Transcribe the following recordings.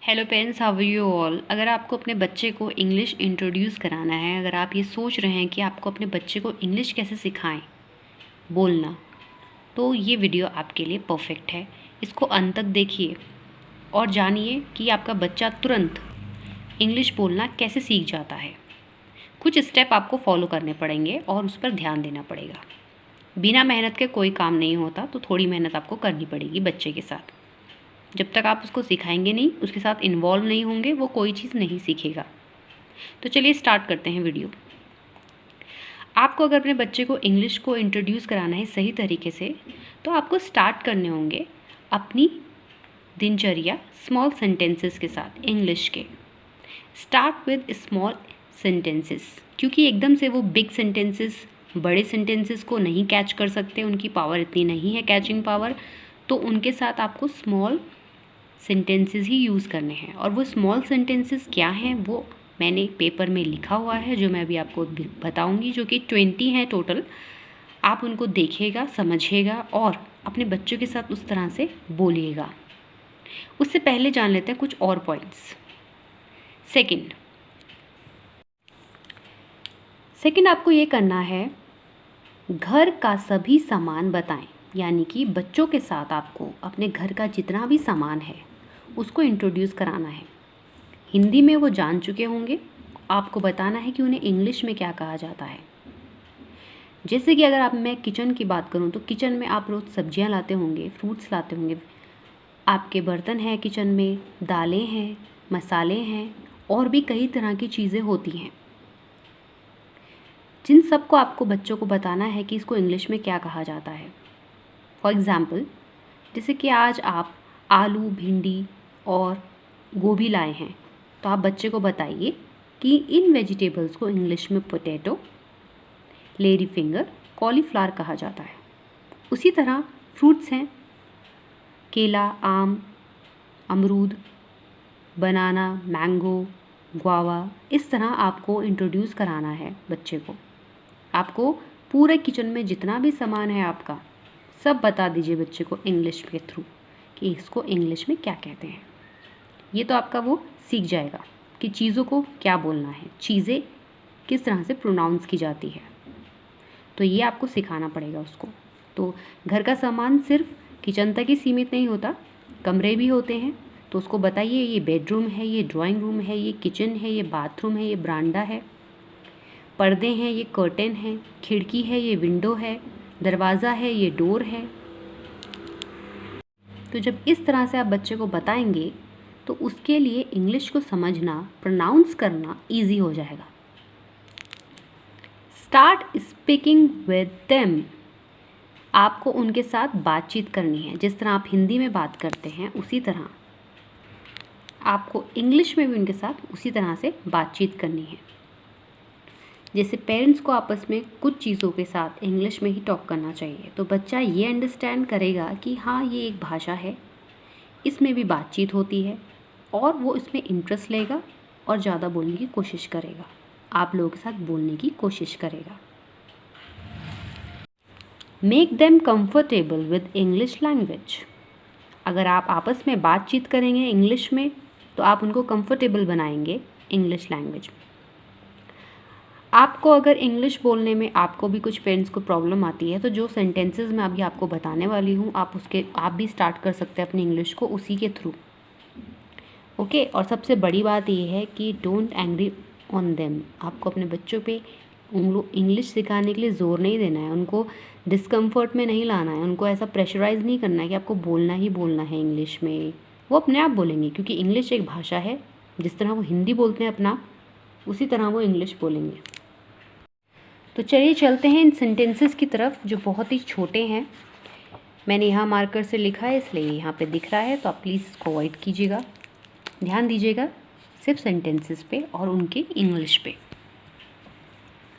Hello parents, how are you all. अगर आपको अपने बच्चे को इंग्लिश इंट्रोड्यूस कराना है, अगर आप ये सोच रहे हैं कि आपको अपने बच्चे को इंग्लिश कैसे सिखाएं बोलना, तो ये वीडियो आपके लिए परफेक्ट है। इसको अंत तक देखिए और जानिए कि आपका बच्चा तुरंत इंग्लिश बोलना कैसे सीख जाता है। कुछ स्टेप आपको फॉलो करने पड़ेंगे और उस पर ध्यान देना पड़ेगा। बिना मेहनत के कोई काम नहीं होता, तो थोड़ी मेहनत आपको करनी पड़ेगी बच्चे के साथ। जब तक आप उसको सिखाएंगे नहीं, उसके साथ इन्वॉल्व नहीं होंगे, वो कोई चीज़ नहीं सीखेगा। तो चलिए स्टार्ट करते हैं वीडियो। आपको अगर अपने बच्चे को इंग्लिश को इंट्रोड्यूस कराना है सही तरीके से, तो आपको स्टार्ट करने होंगे अपनी दिनचर्या स्मॉल सेंटेंसेस के साथ इंग्लिश के। स्टार्ट विद स्मॉल सेंटेंसेस, क्योंकि एकदम से वो बिग सेंटेंसेस, बड़े सेंटेंसेस को नहीं कैच कर सकते, उनकी पावर इतनी नहीं है, कैचिंग पावर। तो उनके साथ आपको स्मॉल सेंटेंसेस ही यूज़ करने हैं। और वो स्मॉल सेंटेंसेस क्या हैं वो मैंने पेपर में लिखा हुआ है, जो मैं अभी आपको बताऊंगी, जो कि 20 हैं टोटल। आप उनको देखिएगा, समझिएगा और अपने बच्चों के साथ उस तरह से बोलिएगा। उससे पहले जान लेते हैं कुछ और पॉइंट्स। सेकंड आपको ये करना है, घर का सभी सामान बताएं। यानी कि बच्चों के साथ आपको अपने घर का जितना भी सामान है उसको इंट्रोड्यूस कराना है। हिंदी में वो जान चुके होंगे, आपको बताना है कि उन्हें इंग्लिश में क्या कहा जाता है। जैसे कि अगर मैं किचन की बात करूं, तो किचन में आप रोज़ सब्जियां लाते होंगे, फ्रूट्स लाते होंगे, आपके बर्तन हैं किचन में, दालें हैं, मसाले हैं और भी कई तरह की चीज़ें होती हैं, जिन सबको आपको बच्चों को बताना है कि इसको इंग्लिश में क्या कहा जाता है। फॉर एग्ज़ाम्पल, जैसे कि आज आप आलू, भिंडी और गोभी लाए हैं, तो आप बच्चे को बताइए कि इन वेजिटेबल्स को इंग्लिश में पोटैटो, लेडी फिंगर, कॉलीफ्लावर कहा जाता है। उसी तरह फ्रूट्स हैं, केला, आम, अमरूद, बनाना, मैंगो, गुआवा। इस तरह आपको इंट्रोड्यूस कराना है बच्चे को। आपको पूरे किचन में जितना भी सामान है आपका, सब बता दीजिए बच्चे को इंग्लिश के थ्रू कि इसको इंग्लिश में क्या कहते हैं। ये तो आपका वो सीख जाएगा कि चीज़ों को क्या बोलना है, चीज़ें किस तरह से प्रोनाउंस की जाती है। तो ये आपको सिखाना पड़ेगा उसको। तो घर का सामान सिर्फ किचन तक ही सीमित नहीं होता, कमरे भी होते हैं। तो उसको बताइए ये बेडरूम है, ये ड्राइंग रूम है, ये किचन है, ये बाथरूम है, ये बरामदा है, पर्दे हैं, ये कर्टेन है, खिड़की है, ये विंडो है, दरवाज़ा है, ये डोर है। तो जब इस तरह से आप बच्चे को बताएंगे, तो उसके लिए इंग्लिश को समझना, प्रोनाउंस करना ईजी हो जाएगा। Start speaking with them. आपको उनके साथ बातचीत करनी है। जिस तरह आप हिंदी में बात करते हैं, उसी तरह आपको इंग्लिश में भी उनके साथ उसी तरह से बातचीत करनी है। जैसे पेरेंट्स को आपस में कुछ चीज़ों के साथ इंग्लिश में ही टॉक करना चाहिए, तो बच्चा ये अंडरस्टैंड करेगा कि हाँ, ये एक भाषा है, इसमें भी बातचीत होती है, और वो इसमें इंटरेस्ट लेगा और ज़्यादा बोलने की कोशिश करेगा, आप लोगों के साथ बोलने की कोशिश करेगा। Make them comfortable with English language. अगर आप आपस में बातचीत करेंगे इंग्लिश में, तो आप उनको कंफर्टेबल बनाएंगे इंग्लिश लैंग्वेज में। आपको अगर इंग्लिश बोलने में आपको भी कुछ पेरेंट्स को प्रॉब्लम आती है, तो जो सेंटेंसेस मैं अभी आपको बताने वाली हूँ, आप भी स्टार्ट कर सकते हैं अपनी इंग्लिश को उसी के थ्रू। ओके। और सबसे बड़ी बात ये है कि डोंट एंग्री ऑन देम। आपको अपने बच्चों पे इंग्लिश सिखाने के लिए ज़ोर नहीं देना है, उनको डिस्कम्फर्ट में नहीं लाना है, उनको ऐसा प्रेशराइज़ नहीं करना है कि आपको बोलना ही बोलना है इंग्लिश में। वो अपने आप बोलेंगे, क्योंकि इंग्लिश एक भाषा है। जिस तरह वो हिंदी बोलते हैं अपना, उसी तरह वो इंग्लिश बोलेंगे। तो चलिए चलते हैं इन सेंटेंसेस की तरफ, जो बहुत ही छोटे हैं। मैंने यहाँ मार्कर से लिखा है, इसलिए यहाँ पे दिख रहा है, तो आप प्लीज़ इसको अवॉइड कीजिएगा। ध्यान दीजिएगा सिर्फ सेंटेंसेस पे और उनके इंग्लिश पे।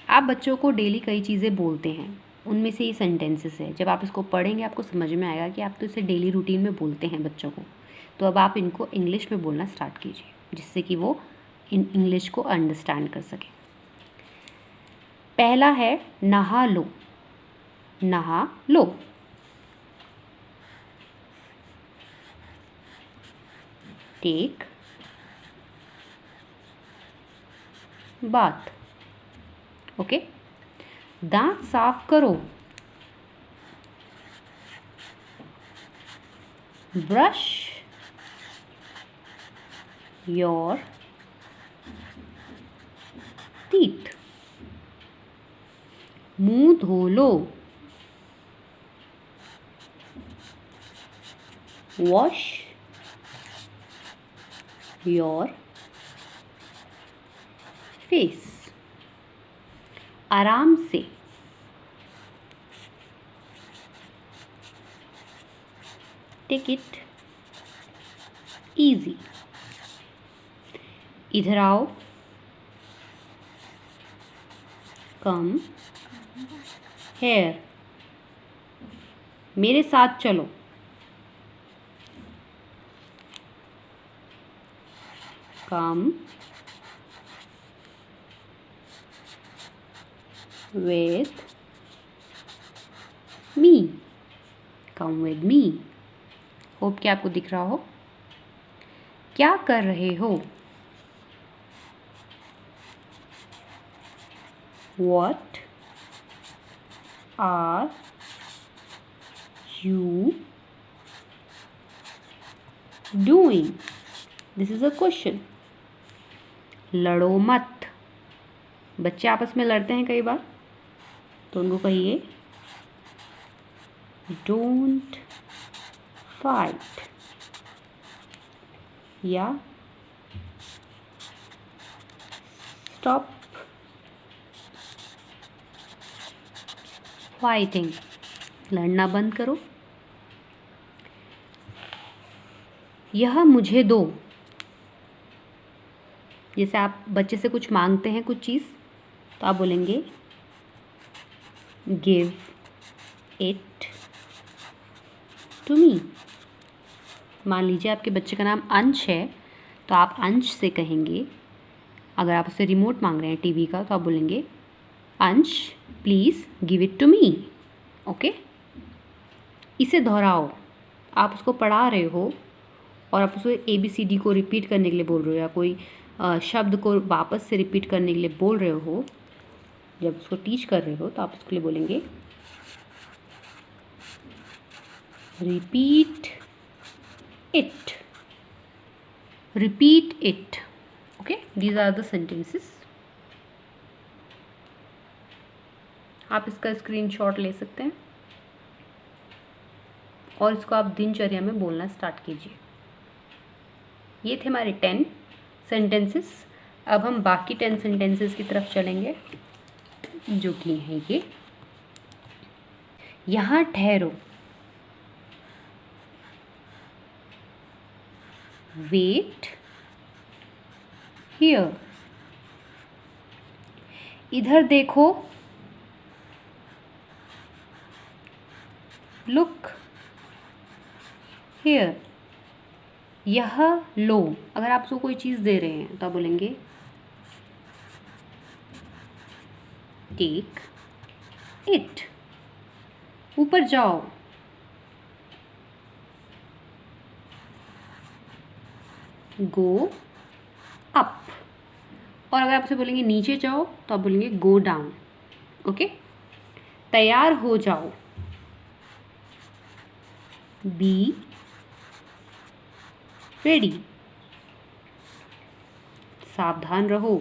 आप बच्चों को डेली कई चीज़ें बोलते हैं, उनमें से ये सेंटेंसेस है। जब आप इसको पढ़ेंगे, आपको समझ में आएगा कि आप तो इसे डेली रूटीन में बोलते हैं बच्चों को। तो अब आप इनको इंग्लिश में बोलना स्टार्ट कीजिए, जिससे कि वो इन इंग्लिश को अंडरस्टैंड कर सकें। पहला है नहा लो। नहा लो। Take bath. ओके, दांत साफ करो, ब्रश योर टीथ। मुंह धो लो, वॉश योर फेस। आराम से, टेक इट इजी। इधर आओ, कम हेयर। मेरे साथ चलो, कम with me, come with me। Hope कि आपको दिख रहा हो। क्या कर रहे हो, what are you doing? This is a question। लड़ो मत, बच्चे आपस में लड़ते हैं कई बार, तो उनको कहिए डोंट फाइट, या स्टॉप फाइटिंग, लड़ना बंद करो। यह मुझे दो, जैसे आप बच्चे से कुछ मांगते हैं कुछ चीज़, तो आप बोलेंगे गिव इट टू मी। मान लीजिए आपके बच्चे का नाम अंश है, तो आप अंश से कहेंगे, अगर आप उससे रिमोट मांग रहे हैं टीवी का, तो आप बोलेंगे Ansh please give it to me. Okay, इसे दोहराओ, आप उसको पढ़ा रहे हो और आप उसको ABCD को रिपीट करने के लिए बोल रहे हो, या कोई शब्द को वापस से रिपीट करने के लिए बोल रहे हो, जब उसको टीच कर रहे हो, तो आप उसके लिए बोलेंगे repeat it, repeat it. Okay, these are the sentences. आप इसका स्क्रीनशॉट ले सकते हैं और इसको आप दिनचर्या में बोलना स्टार्ट कीजिए। ये थे हमारे 10 सेंटेंसेस। अब हम बाकी 10 सेंटेंसेस की तरफ चलेंगे, जो कि हैं ये। यहाँ ठहरो, वेट हियर। इधर देखो, लुक हियर। यह लो, अगर आप उसको कोई चीज़ दे रहे हैं तो आप बोलेंगे टेक इट। ऊपर जाओ, गो अप। और अगर आप उसे बोलेंगे नीचे जाओ, तो आप बोलेंगे गो डाउन। ओके, तैयार हो जाओ, बी रेडी। सावधान रहो,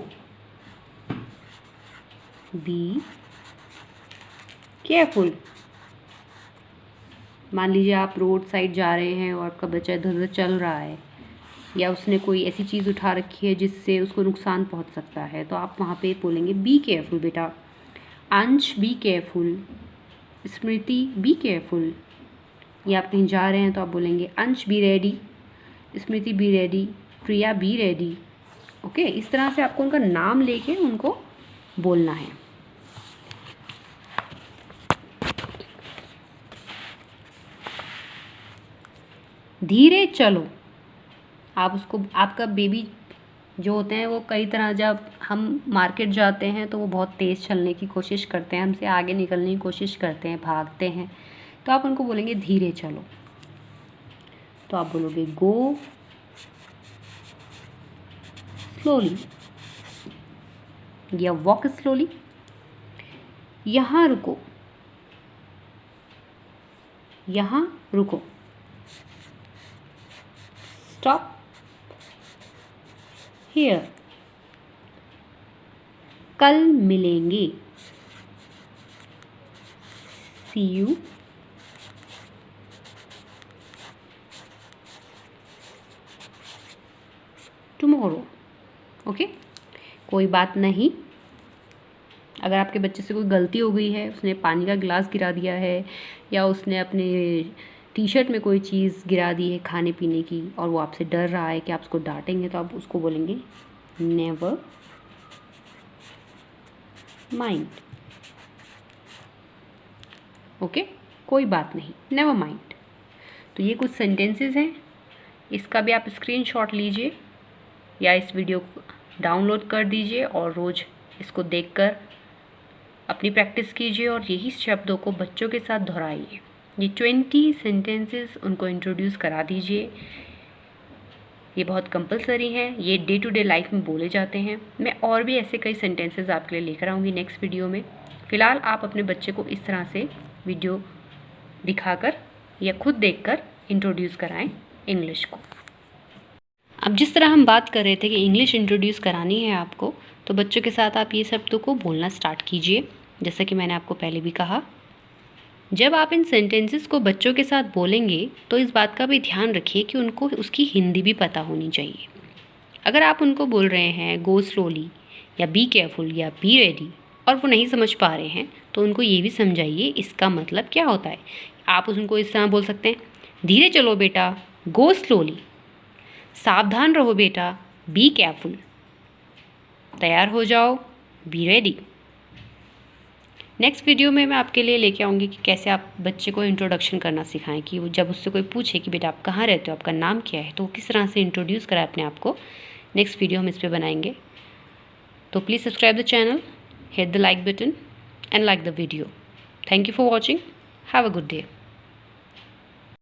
बी केयरफुल। मान लीजिए आप रोड साइड जा रहे हैं और आपका बच्चा इधर उधर चल रहा है, या उसने कोई ऐसी चीज़ उठा रखी है जिससे उसको नुकसान पहुंच सकता है, तो आप वहाँ पे बोलेंगे बी केयरफुल बेटा। अंश be careful, Smriti be careful. या आप कहीं जा रहे हैं तो आप बोलेंगे अंश be ready, Smriti be ready, Priya be ready. Okay, इस तरह से आपको उनका नाम लेके उनको बोलना है। धीरे चलो, आप उसको, आपका बेबी जो होते हैं वो कई तरह, जब हम मार्केट जाते हैं तो वो बहुत तेज़ चलने की कोशिश करते हैं, हमसे आगे निकलने की कोशिश करते हैं, भागते हैं, तो आप उनको बोलेंगे धीरे चलो। तो आप बोलोगे गो स्लोली। या वॉक स्लोली। यहाँ रुको, यहाँ रुको, स्टॉप हियर। कल मिलेंगे, सी यू टुमारो। ओके, कोई बात नहीं। अगर आपके बच्चे से कोई गलती हो गई है, उसने पानी का गिलास गिरा दिया है या उसने अपने टी शर्ट में कोई चीज़ गिरा दी है खाने पीने की और वो आपसे डर रहा है कि आप उसको डांटेंगे, तो आप उसको बोलेंगे नेवर माइंड। ओके, कोई बात नहीं, नेवर माइंड। तो ये कुछ सेंटेंसेस हैं, इसका भी आप स्क्रीनशॉट लीजिए या इस वीडियो को डाउनलोड कर दीजिए और रोज़ इसको देखकर अपनी प्रैक्टिस कीजिए और यही शब्दों को बच्चों के साथ दोहराइए। ये 20 सेंटेंसेस उनको इंट्रोड्यूस करा दीजिए। ये बहुत कंपलसरी हैं, ये डे टू डे लाइफ में बोले जाते हैं। मैं और भी ऐसे कई सेंटेंसेस आपके लिए लेकर आऊँगी नेक्स्ट वीडियो में। फ़िलहाल आप अपने बच्चे को इस तरह से वीडियो दिखाकर या खुद देखकर इंट्रोड्यूस कराएं इंग्लिश को। अब जिस तरह हम बात कर रहे थे कि इंग्लिश इंट्रोड्यूस करानी है आपको, तो बच्चों के साथ आप ये शब्दों को बोलना स्टार्ट कीजिए। जैसा कि मैंने आपको पहले भी कहा, जब आप इन सेंटेंसेस को बच्चों के साथ बोलेंगे तो इस बात का भी ध्यान रखिए कि उनको उसकी हिंदी भी पता होनी चाहिए। अगर आप उनको बोल रहे हैं गो स्लोली या बी केयरफुल या बी रेडी और वो नहीं समझ पा रहे हैं, तो उनको ये भी समझाइए इसका मतलब क्या होता है। आप उनको इस तरह बोल सकते हैं, धीरे चलो बेटा, गो स्लोली, सावधान रहो बेटा, बी केयरफुल, तैयार हो जाओ, बी रेडी। नेक्स्ट वीडियो में मैं आपके लिए लेके आऊँगी कि कैसे आप बच्चे को इंट्रोडक्शन करना सिखाएं, कि वो जब उससे कोई पूछे कि बेटा आप कहाँ रहते हो, आपका नाम क्या है, तो वो किस तरह से इंट्रोड्यूस कराए अपने आप को। नेक्स्ट वीडियो हम इस पर बनाएंगे। तो please subscribe the channel, hit the like button and like the video. Thank you for watching. Have a good day.